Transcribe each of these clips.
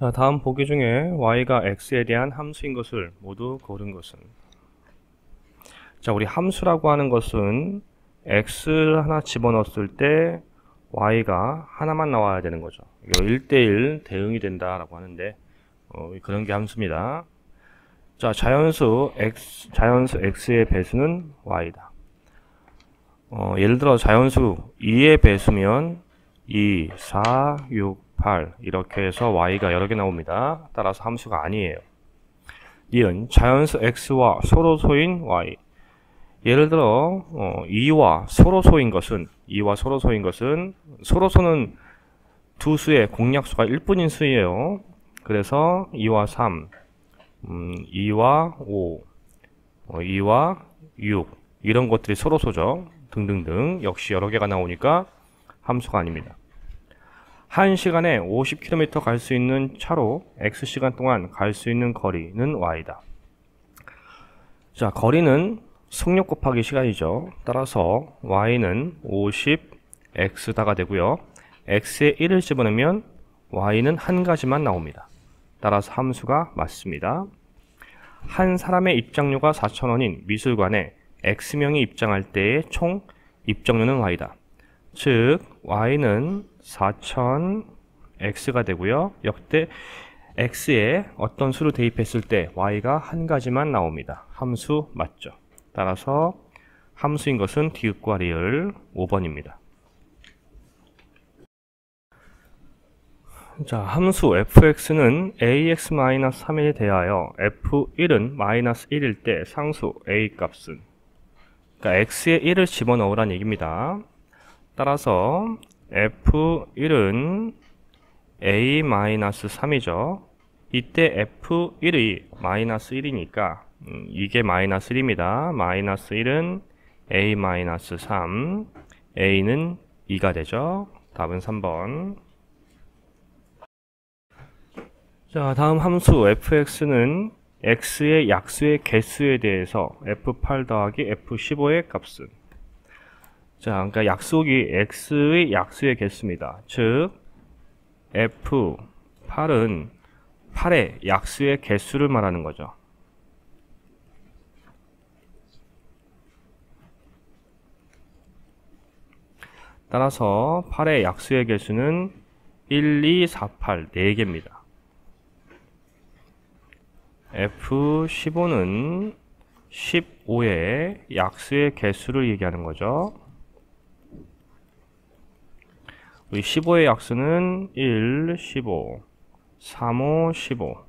자, 다음 보기 중에 y가 x에 대한 함수인 것을 모두 고른 것은. 자, 우리 함수라고 하는 것은 x를 하나 집어넣었을 때 y가 하나만 나와야 되는 거죠. 이거 1대1 대응이 된다라고 하는데 그런 게 함수입니다. 자, 자연수 x의 배수는 y다. 예를 들어 자연수 2의 배수면 2, 4, 6, 8 이렇게 해서 y가 여러 개 나옵니다. 따라서 함수가 아니에요. 니은 자연수 x와 소로소인 y. 예를 들어 2와 소로소인 것은 소로소는 두 수의 공약수가 1뿐인 수예요. 그래서 2와 3, 2와 5, 2와 6 이런 것들이 소로소죠. 등등등 역시 여러 개가 나오니까 함수가 아닙니다. 1시간에 50km 갈 수 있는 차로 x시간 동안 갈 수 있는 거리는 y다. 자, 거리는 속력 곱하기 시간이죠. 따라서 y는 50x다가 되고요. x에 1을 집어넣으면 y는 한 가지만 나옵니다. 따라서 함수가 맞습니다. 한 사람의 입장료가 4,000원인 미술관에 x명이 입장할 때의 총 입장료는 y다. 즉 y는 4,000x가 되고요. 역대 x에 어떤 수를 대입했을 때 y가 한 가지만 나옵니다. 함수 맞죠? 따라서 함수인 것은 디귿과 리을 5번입니다. 자, 함수 fx는 ax-3에 대하여 f1은 -1일 때 상수 a 값은, 그러니까 x에 1을 집어넣으란 얘기입니다. 따라서 f1은 a-3이죠. 이때 f1이 -1이니까 이게 -1입니다. -1은 a-3, a는 2가 되죠. 답은 3번. 자, 다음 함수 fx는 x의 약수의 개수에 대해서 f8 더하기 f15의 값은. 자, 그러니까 약속이 x의 약수의 개수입니다. 즉 f8은 8의 약수의 개수를 말하는 거죠. 따라서 8의 약수의 개수는 1, 2, 4, 8 4개입니다. F15는 15의 약수의 개수를 얘기하는 거죠. 우리 15의 약수는 1, 15, 3, 5, 15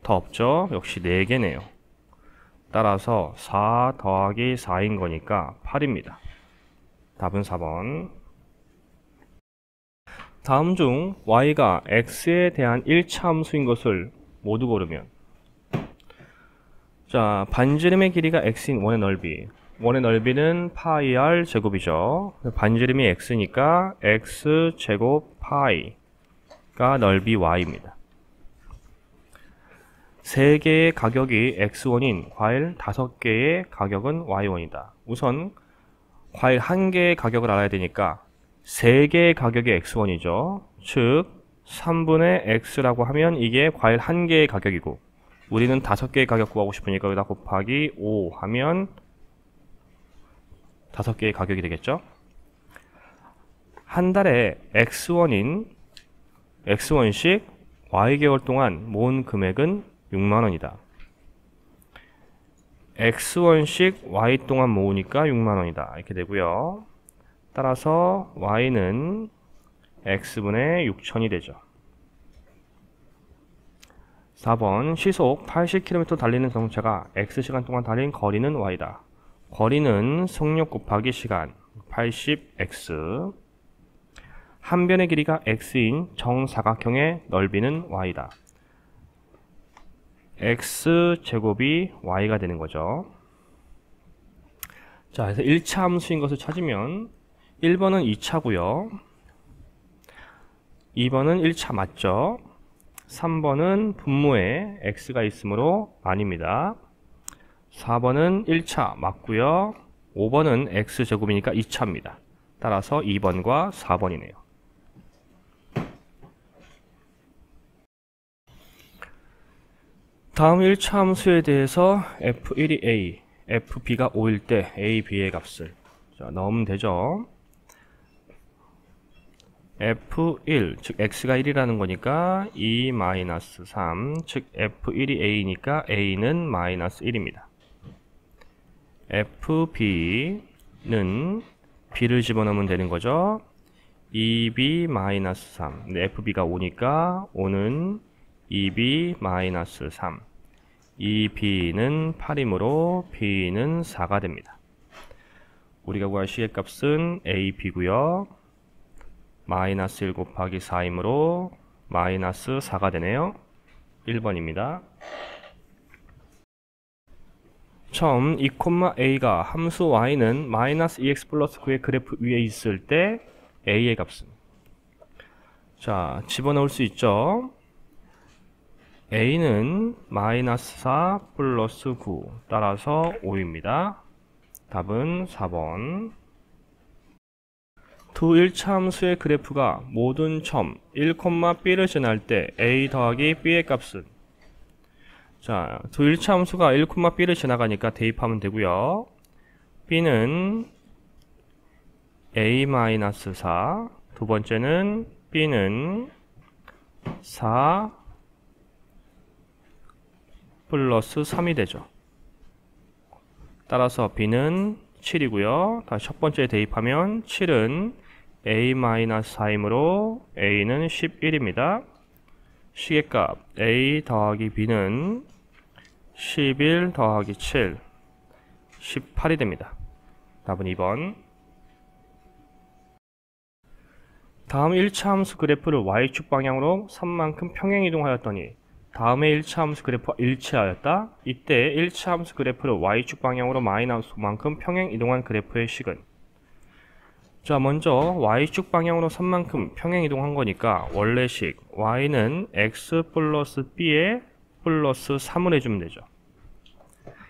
더 없죠? 역시 4개네요. 따라서 4 더하기 4인 거니까 8입니다. 답은 4번. 다음 중 y가 x에 대한 1차 함수인 것을 모두 고르면. 자, 반지름의 길이가 x인 원의 넓이. 원의 넓이는 파이 r 제곱이죠. 반지름이 x니까 x 제곱 파이가 넓이 y입니다. 3개의 가격이 x1인 과일 5개의 가격은 y1이다. 우선 과일 1개의 가격을 알아야 되니까 3개의 가격이 x1이죠. 즉 3분의 x라고 하면 이게 과일 1개의 가격이고, 우리는 5개의 가격 구하고 싶으니까 여기다 곱하기 5 하면 5개의 가격이 되겠죠. 한 달에 x1씩 y개월 동안 모은 금액은 6만원이다. x1씩 y 동안 모으니까 6만원이다. 이렇게 되고요. 따라서 y는 x분의 6천이 되죠. 4번 시속 80km 달리는 자동차가 x시간 동안 달린 거리는 y다. 거리는 속력 곱하기 시간 80x. 한 변의 길이가 x인 정사각형의 넓이는 y다. x제곱이 y가 되는 거죠. 자, 그래서 1차 함수인 것을 찾으면 1번은 2차고요. 2번은 1차 맞죠? 3번은 분모에 x가 있으므로 아닙니다. 4번은 1차 맞고요. 5번은 x제곱이니까 2차입니다. 따라서 2번과 4번이네요. 다음 1차 함수에 대해서 f1이 a, fb가 5일 때 a, b의 값을 넣으면 되죠. f1, 즉 x가 1이라는 거니까 2-3, 즉 f1이 a니까 a는 -1입니다. fb는 b를 집어넣으면 되는 거죠. 2b-3, 근데 fb가 5니까 5는 2b-3, 2b는 8이므로 b는 4가 됩니다. 우리가 구할 시계값은 a, b고요. -1 곱하기 4이므로 -4가 되네요. 1번입니다. 처음 2,a가 함수 y는 -2x 플러스 9의 그래프 위에 있을 때 a의 값은, 자, 집어넣을 수 있죠. a는 -4 플러스 9 따라서 5입니다. 답은 4번. 두 1차 함수의 그래프가 모든 점 1,b를 지날 때 a 더하기 b의 값은, 자, 두 1차 함수가 1,b를 지나가니까 대입하면 되고요. b는 a-4, 두 번째는 b는 4 플러스 3이 되죠. 따라서 b는 7이고요. 다시 첫 번째에 대입하면 7은 a-4이므로 a는 11입니다. 시계값 a 더하기 b는 11 더하기 7, 18이 됩니다. 답은 2번. 다음 1차 함수 그래프를 y축 방향으로 3만큼 평행이동하였더니 다음의 1차 함수 그래프와 일치하였다. 이때 1차 함수 그래프를 y축 방향으로 -5만큼 평행이동한 그래프의 식은, 자, 먼저 y축 방향으로 3만큼 평행이동한 거니까 원래식 y는 x 플러스 b에 플러스 3을 해주면 되죠.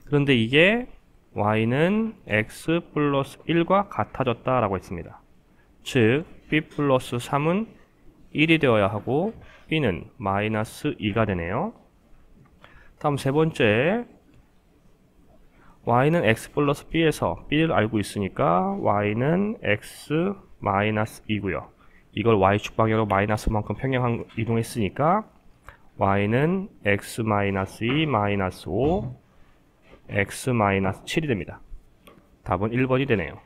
그런데 이게 y는 x 플러스 1과 같아졌다 라고 했습니다. 즉 b 플러스 3은 1이 되어야 하고 b는 -2가 되네요. 다음 세 번째, y는 x 플러스 b에서 b를 알고 있으니까 y는 x -2고요. 이걸 y축 방향으로 -만큼 평행 이동했으니까 y는 x -2 -5 x -7이 됩니다. 답은 1번이 되네요.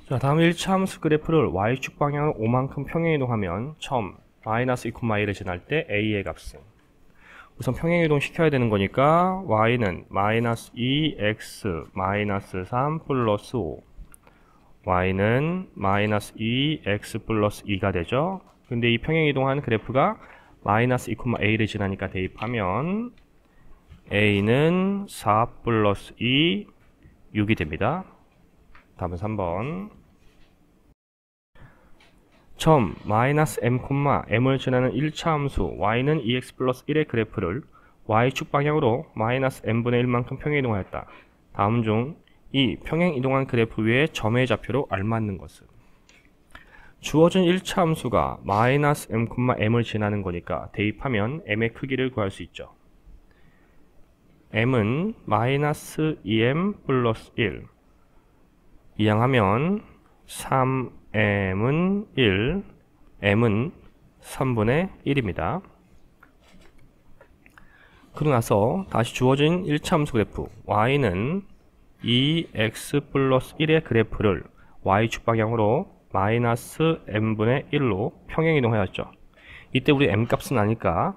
자, 다음 1차 함수 그래프를 y축 방향으로 5만큼 평행이동하면 처음 -2,1을 지날 때 a의 값은, 우선 평행이동 시켜야 되는 거니까 y는 -2x -3 플러스 5, y는 -2x 플러스 2가 되죠. 근데 이 평행이동한 그래프가 -2,a를 지나니까 대입하면 a는 4 플러스 2, 6이 됩니다. 답은 3번. 처음 -m,m을 지나는 1차 함수 y는 2x 플러스 1의 그래프를 y축 방향으로 -m분의 1만큼 평행이동하였다. 다음 중 이 평행이동한 그래프 위에 점의 좌표로 알맞는 것은, 주어진 1차 함수가 -m,m을 지나는 거니까 대입하면 m의 크기를 구할 수 있죠. m은 -2m 플러스 1, 이항하면 3m은 1, m은 3분의 1입니다. 그러고 나서 다시 주어진 1차 함수 그래프 y는 2x 플러스 1의 그래프를 y축 방향으로 -m분의 1로 평행이동하였죠. 이때 우리 m값은 아니까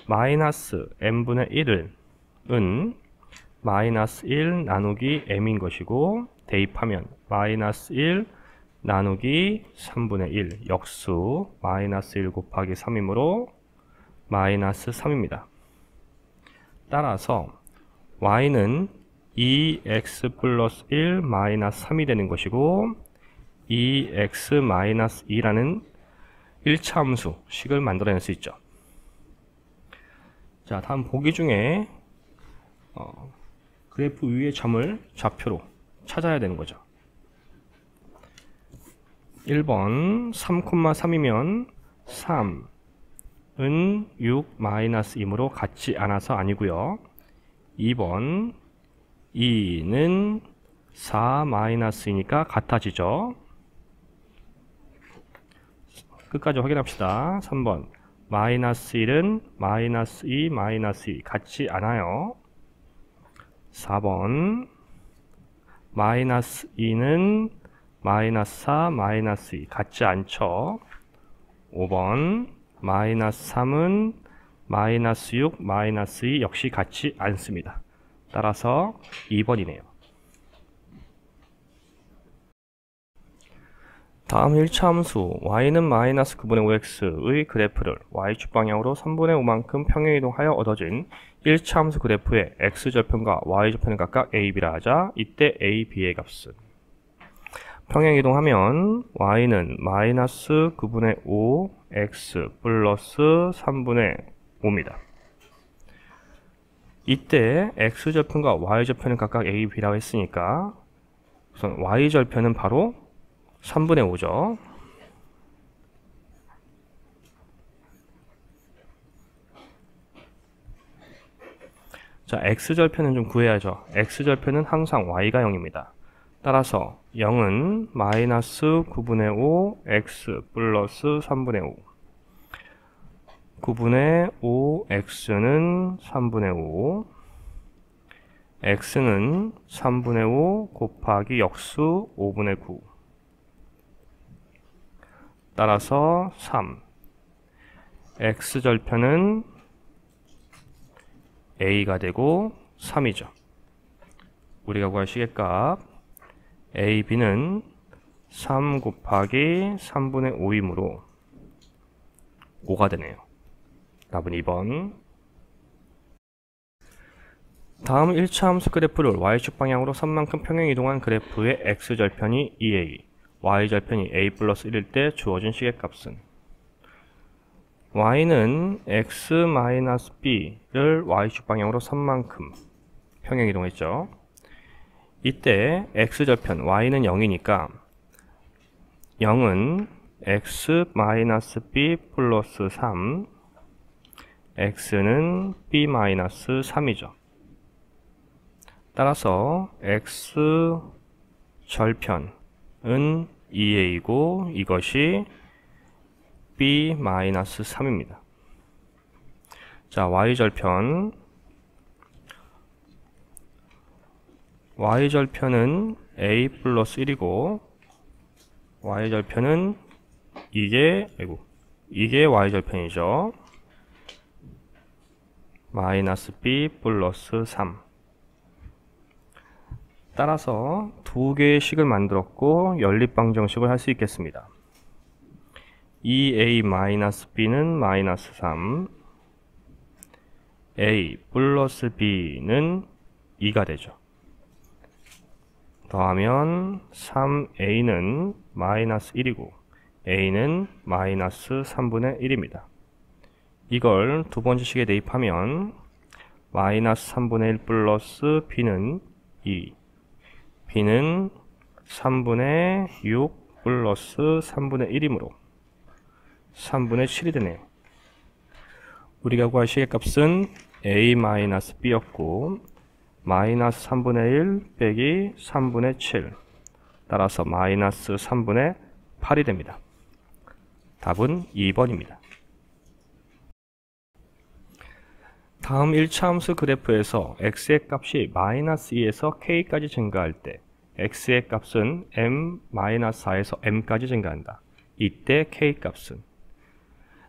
-m분의 1은 -1 나누기 m인 것이고, 대입하면 -1 나누기 3분의 1 역수 -1 곱하기 3이므로 -3입니다. 따라서 y는 2x 플러스 1 -3이 되는 것이고 2x 2라는 1차 함수 식을 만들어낼 수 있죠. 자, 다음 보기 중에 그래프 위의 점을 좌표로 찾아야 되는 거죠. 1번 3,3이면 3은 6 마이너스 2이므로 같지 않아서 아니고요. 2번 2는 4 마이너스 2니까 같아지죠. 끝까지 확인합시다. 3번 마이너스 1은 마이너스 2 마이너스 2 같지 않아요. 4번 마이너스 2는 마이너스 4 마이너스 2 같지 않죠. 5번 마이너스 3은 마이너스 6 마이너스 2 역시 같지 않습니다. 따라서 2번이네요. 다음 1차 함수 y는 마이너스 9분의 5x의 그래프를 y축 방향으로 3분의 5만큼 평행이동하여 얻어진 1차 함수 그래프의 x절편과 y절편을 각각 a, b라 하자. 이때 a, b의 값은 평행이동하면 y는 마이너스 9분의 5 x 플러스 3분의 5입니다. 이때 x절편과 y절편은 각각 a, b라고 했으니까 우선 y절편은 바로 3분의 5죠. 자, x절편은 좀 구해야죠. x절편은 항상 y가 0입니다. 따라서 0은 마이너스 9분의 5 x 플러스 3분의 5 9분의 5 x는 3분의 5 x는 3분의 5 곱하기 역수 5분의 9 따라서 3 x절편은 a가 되고 3이죠. 우리가 구할 시계값 a, b는 3 곱하기 3분의 5이므로 5가 되네요. 답은 2번. 다음 1차 함수 그래프를 y축 방향으로 선만큼 평행이동한 그래프의 x절편이 2a, y절편이 a 플러스 1일 때 주어진 시계값은 y는 x-b를 y축 방향으로 선만큼 평행이동했죠. 이때 x절편 y는 0이니까 0은 x-b 플러스 3 x는 b-3이죠. 따라서 x절편은 2a이고 이것이 b-3입니다. 자, y절편은 a 플러스 1이고 y절편은 이게 y절편이죠. 마이너스 b 플러스 3. 따라서 두 개의 식을 만들었고 연립방정식을 할 수 있겠습니다. 2a-b는 마이너스 3 a 플러스 b는 2가 되죠. 더하면 3a는 마이너스 1이고 a는 마이너스 3분의 1입니다. 이걸 두 번째 식에 대입하면 마이너스 3분의 1 플러스 b는 2 b는 3분의 6 플러스 3분의 1이므로 3분의 7이 되네요. 우리가 구할 시계값은 a-b였고 마이너스 3분의 1 빼기 3분의 7 따라서 마이너스 3분의 8이 됩니다. 답은 2번입니다. 다음 1차 함수 그래프에서 x의 값이 마이너스 2에서 k까지 증가할 때 x의 값은 m-4에서 m까지 증가한다. 이때 k값은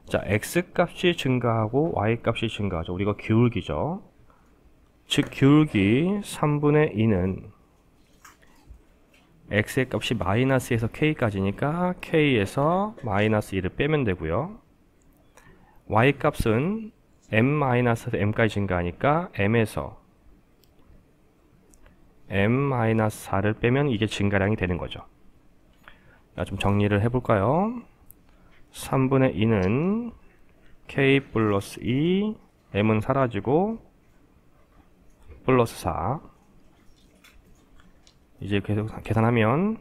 자, x값이 증가하고 y값이 증가하죠. 우리가 기울기죠. 즉 기울기 3분의 2는 x의 값이 마이너스에서 k까지니까 k에서 마이너스 2를 빼면 되고요. y값은 m-에서 m까지 증가하니까 m에서 m-4를 빼면 이게 증가량이 되는 거죠. 자, 좀 정리를 해볼까요? 3분의 2는 k 플러스 2 m은 사라지고 플러스 4 이제 계속 계산하면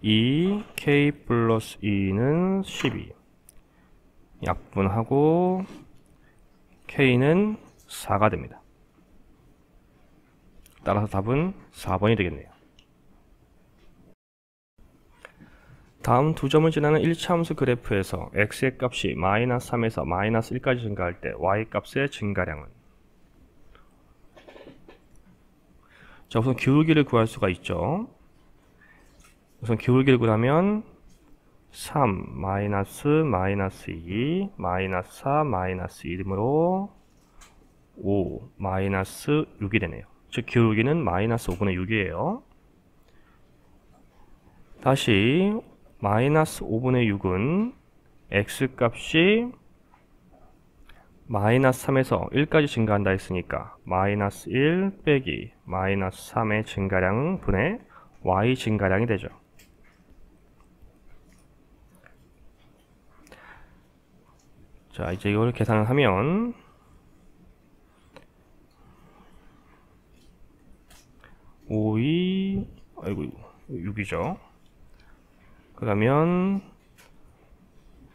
2k 플러스 2는 12 약분하고 k는 4가 됩니다. 따라서 답은 4번이 되겠네요. 다음 두 점을 지나는 1차 함수 그래프에서 x의 값이 마이너스 3에서 마이너스 1까지 증가할 때 y 값의 증가량은? 자, 우선 기울기를 구할 수가 있죠. 우선 기울기를 구하면 3 마이너스 마이너스 2 마이너스 4 마이너스 1이므로 5 마이너스 6이 되네요. 즉 기울기는 마이너스 5분의 6이에요. 다시 마이너스 5분의 6은 x값이 마이너스 3에서 1까지 증가한다 했으니까 마이너스 1 빼기 마이너스 3의 증가량 분의 y 증가량이 되죠. 자, 이제 이걸 계산을 하면 5, 6이죠. 그러면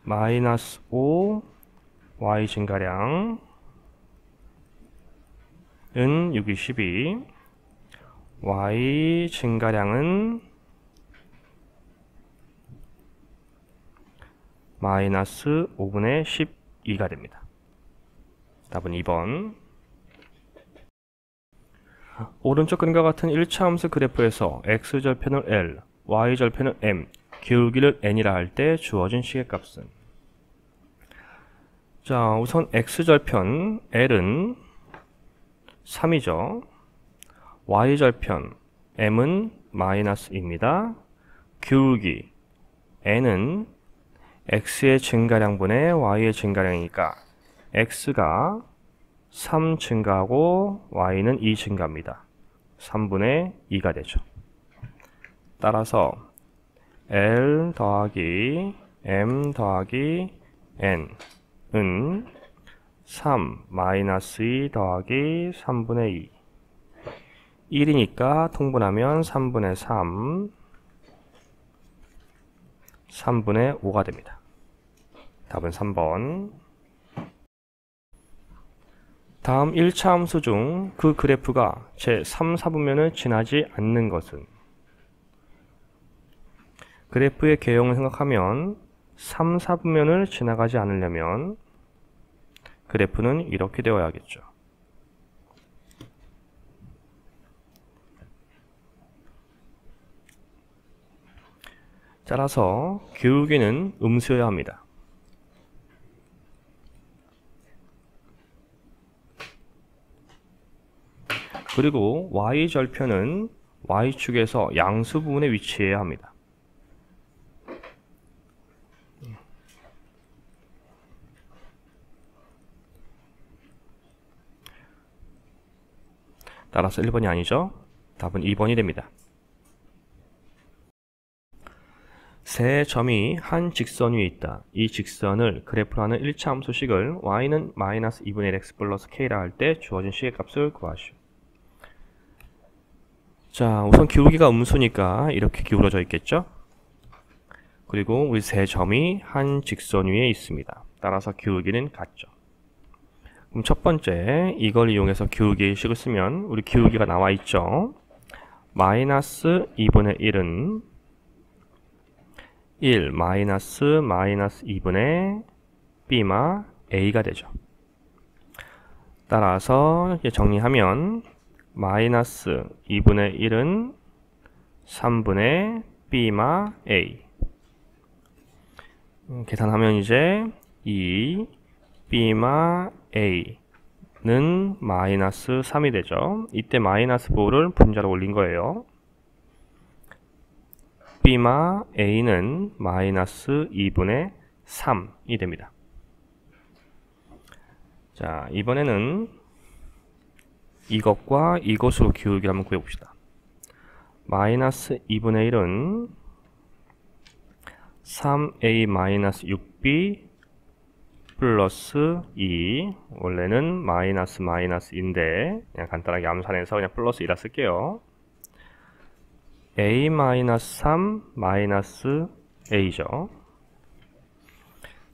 마이너스 5 y 증가량은 6이 12 y 증가량은 마이너스 5분의 12가 됩니다. 답은 2번. 오른쪽 그림과 같은 1차 함수 그래프에서 x절편을 L, y절편을 M, 기울기를 n이라 할 때 주어진 시계값은? 자, 우선 x절편 L은 3이죠. y절편 M은 마이너스 2입니다. 기울기 n은 x의 증가량분의 y의 증가량이니까 x가 3 증가하고 y는 2 증가합니다. 3분의 2가 되죠. 따라서 L 더하기 M 더하기 N은 3 마이너스 2 더하기 3분의 2 1이니까 통분하면 3분의 3 3분의 5가 됩니다. 답은 3번. 다음 1차 함수 중 그 그래프가 제 3, 4분면을 지나지 않는 것은? 그래프의 개형을 생각하면 3, 4분면을 지나가지 않으려면 그래프는 이렇게 되어야겠죠. 따라서 기울기는 음수여야 합니다. 그리고 y절편은 y축에서 양수 부분에 위치해야 합니다. 따라서 1번이 아니죠. 답은 2번이 됩니다. 세 점이 한 직선 위에 있다. 이 직선을 그래프로 하는 1차 함수식을 y는 마이너스 2분의 1 x 플러스 k라 할 때 주어진 시계값을 구하시오. 자, 우선 기울기가 음수니까 이렇게 기울어져 있겠죠. 그리고 우리 세 점이 한 직선 위에 있습니다. 따라서 기울기는 같죠. 그럼 첫 번째 이걸 이용해서 기울기식을 쓰면 우리 기울기가 나와 있죠. 마이너스 2분의 1은 1 마이너스 2분의 b마 a가 되죠. 따라서 이제 정리하면 마이너스 2분의 1은 3분의 b마 a. 계산하면 이제 2 b마 a는 마이너스 3이 되죠. 이때 마이너스 부호를 분자로 올린 거예요. b마 a는 마이너스 2분의 3이 됩니다. 자, 이번에는 이것과 이것으로 기울기를 한번 구해봅시다. 마이너스 2분의 1은 3a 마이너스 6b 플러스 2. 원래는 마이너스 마이너스인데 그냥 간단하게 암산해서 그냥 플러스 2라 쓸게요. a-3 마이너스 a죠.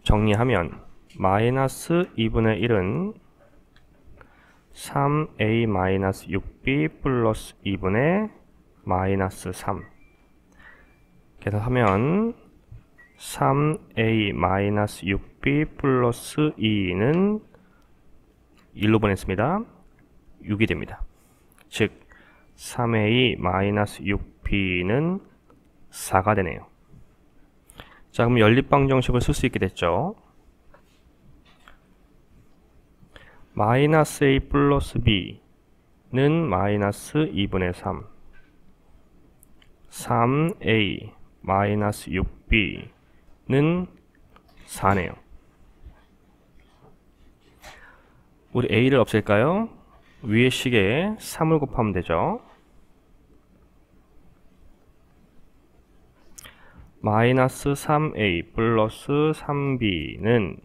정리하면 마이너스 2분의 1은 3a 마이너스 6b 플러스 2분의 마이너스 3. 계산하면 3a 마이너스 6b 플러스 2는 1로 보냈습니다. 6이 됩니다. 즉 3a 마이너스 6b는 4가 되네요. 자, 그럼 연립방정식을 쓸 수 있게 됐죠. 마이너스 a 플러스 b는 마이너스 2분의 3, 3a 마이너스 6b는 4네요. 우리 a를 없앨까요? 위의 식에 3을 곱하면 되죠. 마이너스 3a 플러스 3b는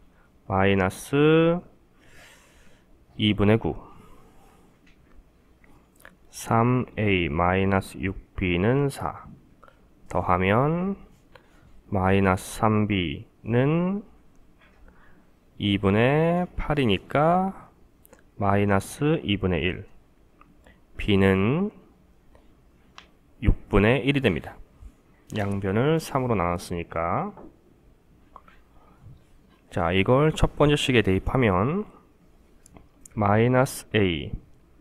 마이너스 2분의 9, 3a 마이너스 6b는 4 더하면 마이너스 3b는 2분의 8이니까 마이너스 2분의 1, b는 6분의 1이 됩니다. 양변을 3으로 나눴으니까. 자, 이걸 첫 번째 식에 대입하면 마이너스 a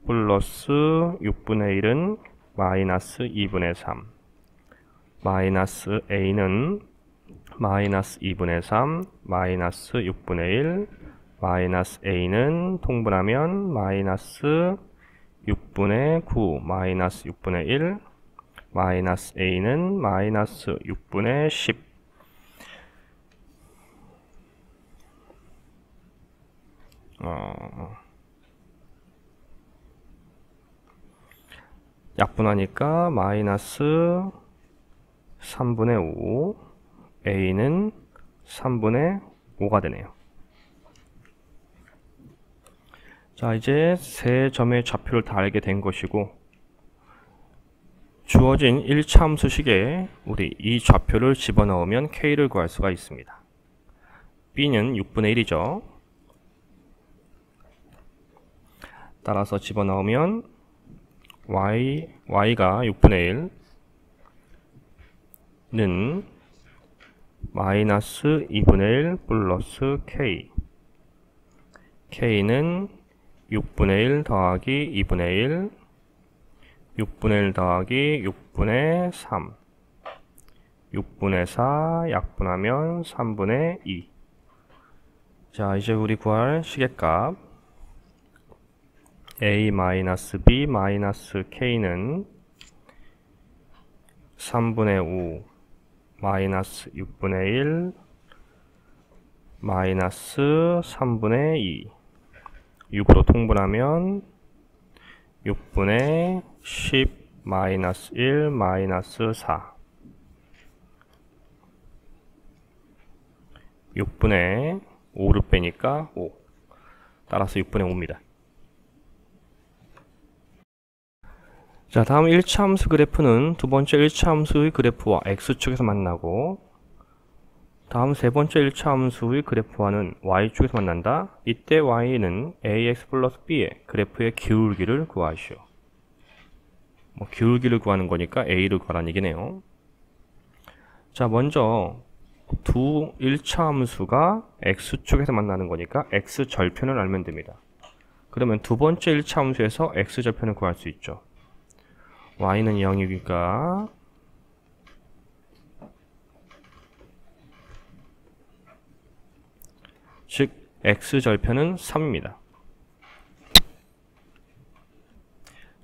플러스 6분의 1은 마이너스 2분의 3, 마이너스 a는 마이너스 2분의 3, 마이너스 6분의 1, 마이너스 a는 통분하면 마이너스 6분의 9, 마이너스 6분의 1, 마이너스 a는 마이너스 6분의 10. 약분하니까 마이너스 3분의 5, a는 3분의 5가 되네요. 자, 이제 세 점의 좌표를 다 알게 된 것이고, 주어진 1차 함수식에 우리 이 좌표를 집어넣으면 k를 구할 수가 있습니다. b는 6분의 1이죠. 따라서 집어넣으면 y가 6분의 1는 마이너스 2분의 1 플러스 k는 6분의 1 더하기 2분의 1, 6분의 1 더하기 6분의 3, 6분의 4 약분하면 3분의 2. 자, 이제 우리 구할 시계값 a-b-k는 3분의 5 마이너스 6분의 1 마이너스 3분의 2, 6으로 통분하면 6분의 10 마이너스 1 마이너스 4, 6분의 5를 빼니까 5, 따라서 6분의 5입니다. 자, 다음 1차 함수 그래프는 두 번째 1차 함수의 그래프와 x축에서 만나고, 다음 세 번째 1차 함수의 그래프와는 y축에서 만난다. 이때 y는 ax 플러스 b의 그래프의 기울기를 구하시오. 기울기를 구하는 거니까 a를 구하라는 얘기네요. 자, 먼저 두 1차 함수가 x축에서 만나는 거니까 x절편을 알면 됩니다. 그러면 두 번째 1차 함수에서 x절편을 구할 수 있죠. y는 0이니까 즉 x절편은 3입니다.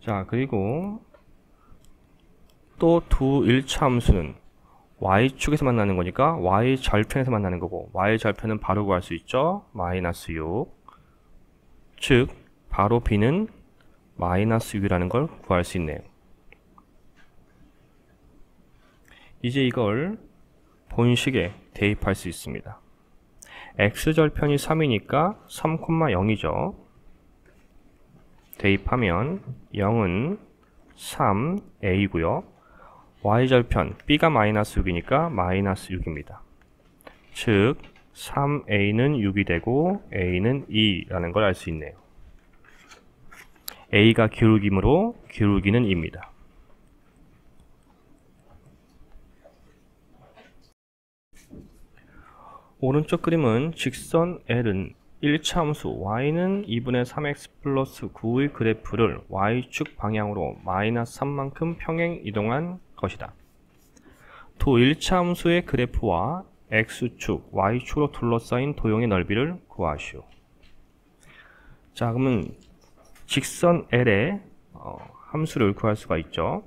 자, 그리고 또 두 1차 함수는 y축에서 만나는 거니까 y절편에서 만나는 거고, y절편은 바로 구할 수 있죠. 마이너스 6. 즉 바로 b는 마이너스 6이라는 걸 구할 수 있네요. 이제 이걸 본식에 대입할 수 있습니다. x절편이 3이니까 3,0이죠. 대입하면 0은 3a고요. y절편 b가 마이너스 6이니까 마이너스 6입니다. 즉 3a는 6이 되고 a는 2라는 걸 알 수 있네요. a가 기울기므로 기울기는 2입니다. 오른쪽 그림은 직선 L은 1차 함수 y는 2분의 3x 플러스 9의 그래프를 y축 방향으로 마이너스 3만큼 평행 이동한 것이다. 도 1차 함수의 그래프와 x축, y축으로 둘러싸인 도형의 넓이를 구하시오. 자, 그러면 직선 L의 함수를 구할 수가 있죠.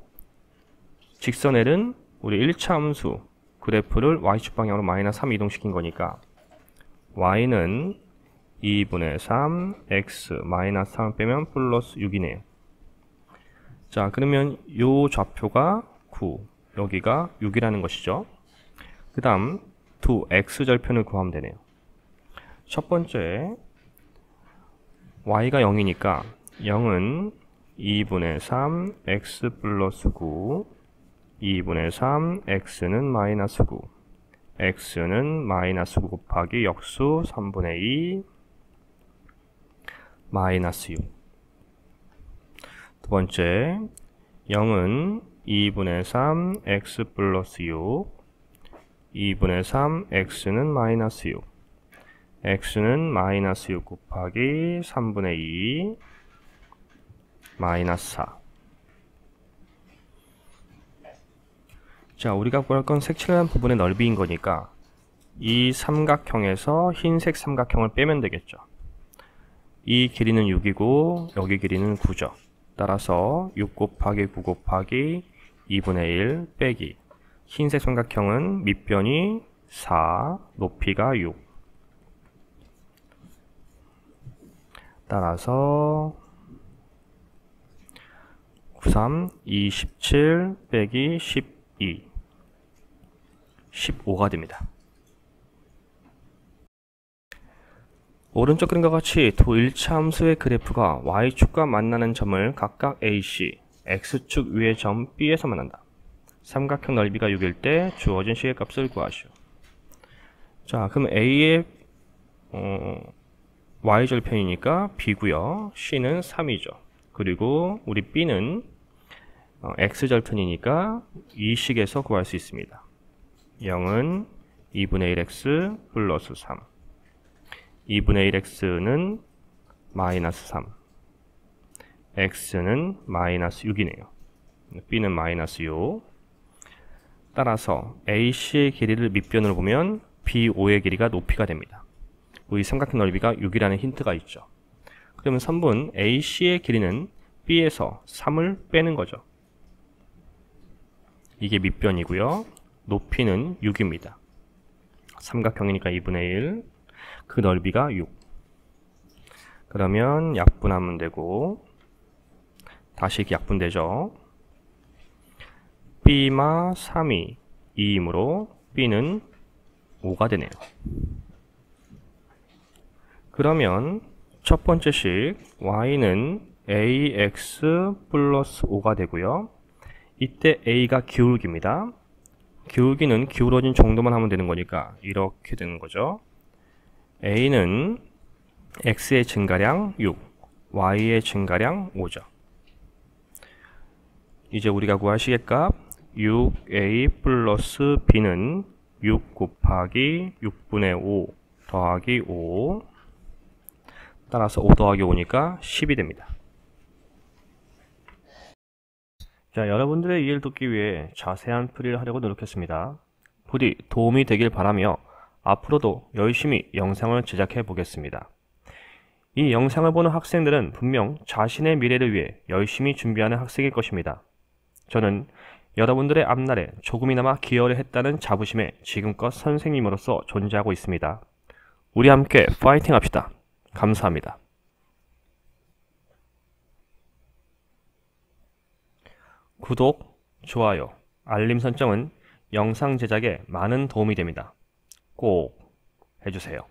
직선 L은 우리 1차 함수 그래프를 y축 방향으로 마이너스 3 이동시킨 거니까 y는 2분의 3 x 마이너스 3을 빼면 플러스 6이네요. 자, 그러면 요 좌표가 9, 여기가 6이라는 것이죠. 그 다음 두 x절편을 구하면 되네요. 첫 번째 y가 0이니까 0은 2분의 3 x 플러스 9, 2분의 3 x는 마이너스 9, x는 마이너스 9 곱하기 역수 3분의 2 마이너스 6. 두 번째 0은 2분의 3 x 플러스 6, 2분의 3 x는 마이너스 6, x는 마이너스 6 곱하기 3분의 2 마이너스 4. 자, 우리가 구할 건 색칠한 부분의 넓이인 거니까 이 삼각형에서 흰색 삼각형을 빼면 되겠죠. 이 길이는 6이고 여기 길이는 9죠. 따라서 6 곱하기 9 곱하기 2분의 1 빼기 흰색 삼각형은 밑변이 4, 높이가 6. 따라서 93, 27 빼기 12, 15가 됩니다. 오른쪽 그림과 같이 도 1차 함수의 그래프가 y축과 만나는 점을 각각 AC, x축 위의 점 B에서 만난다. 삼각형 넓이가 6일 때 주어진 시계값을 구하시오. 자, 그럼 A의 y절편이니까 B고요. C는 3이죠. 그리고 우리 B는 x절편이니까 이 식에서 구할 수 있습니다. 0은 2분의 1x 플러스 3, 2분의 1x는 마이너스 3, x는 마이너스 6이네요. b는 마이너스 6. 따라서 AC의 길이를 밑변으로 보면 BO의 길이가 높이가 됩니다. 우리 삼각형 넓이가 6이라는 힌트가 있죠. 그러면 3분 AC의 길이는 B에서 3을 빼는 거죠. 이게 밑변이고요. 높이는 6입니다. 삼각형이니까 2분의 1. 그 넓이가 6. 그러면 약분하면 되고 다시 이렇게 약분되죠. B마 3이 2이므로 B는 5가 되네요. 그러면 첫 번째 식 Y는 AX 플러스 5가 되고요. 이때 A가 기울기입니다. 기울기는 기울어진 정도만 하면 되는 거니까 이렇게 되는 거죠. A는 X의 증가량 6, Y의 증가량 5죠. 이제 우리가 구할 시계값 6A 플러스 B는 6 곱하기 6분의 5 더하기 5. 따라서 5 더하기 5니까 10이 됩니다. 자, 여러분들의 이해를 돕기 위해 자세한 풀이를 하려고 노력했습니다. 부디 도움이 되길 바라며 앞으로도 열심히 영상을 제작해 보겠습니다. 이 영상을 보는 학생들은 분명 자신의 미래를 위해 열심히 준비하는 학생일 것입니다. 저는 여러분들의 앞날에 조금이나마 기여를 했다는 자부심에 지금껏 선생님으로서 존재하고 있습니다. 우리 함께 파이팅 합시다. 감사합니다. 구독, 좋아요, 알림 설정은 영상 제작에 많은 도움이 됩니다. 꼭 해주세요.